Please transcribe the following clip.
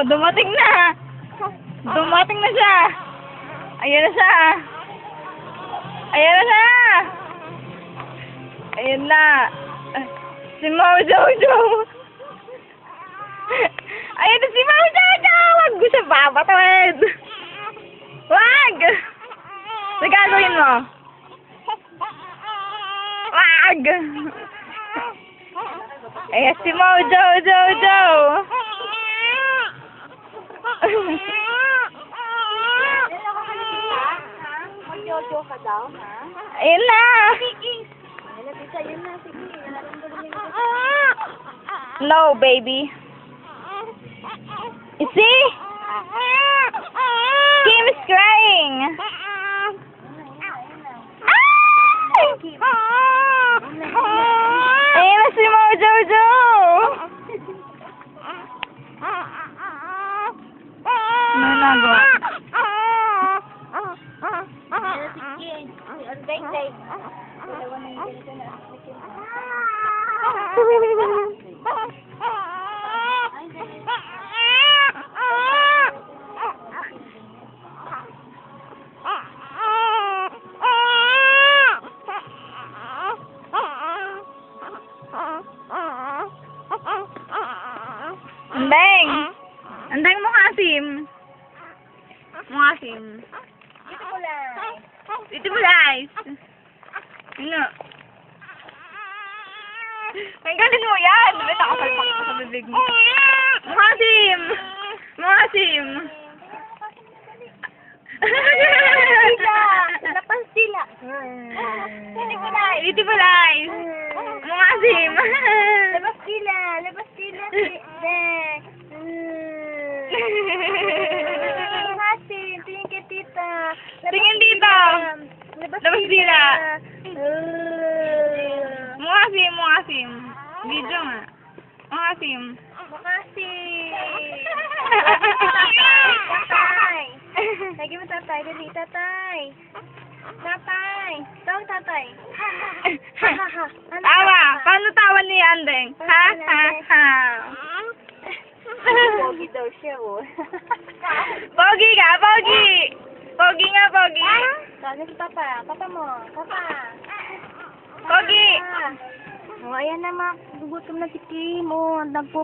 dumating na. Dumating na siya. Ayan na siya. Ayan na siya. Ayan na. Si Mau Jojo. Ayan na si Mau Jojo. Wag ko siya babatuin. Wag. Ano gagawin mo? Wag. Ayan si Mau Jojo. Mag-jojo ka daw, ha? Ayan na. Ayan na, tita, yun na. Sige, No, baby. You see? Kim is crying. Ayan na si Mau Jojo. Ano nagawa? Andeng! Andeng mo kasim! Mo kasim! Ito mo guys! Ano? Ang galing mo yan! Ba't ako palpak ko sa bibig mo? Mo kasim! Mo kasim! Lapas sila. Ito mo guys! Mo kasim! Labas sila. Labas sila. Dek. Hasin. Tingin kay tita. Tingin dito! Labas Labas sila! sila. Mo kasim! Video nga. Mo kasim! Makasih. Tatay. Lagi mo tatay. Dali, tatay. Tatay. Tawag tatay. Ha, ha, ha. Tawa! Paano tawa ni Andeng? Ha, ha, ha. Pogi daw siya, oh. Pogi ka, pogi! Pogi nga, pogi! Tawagin si papa. Papa mo. Papa. Pogi! Oh, ayan na, gugutom na si Kim. Oh, nagpo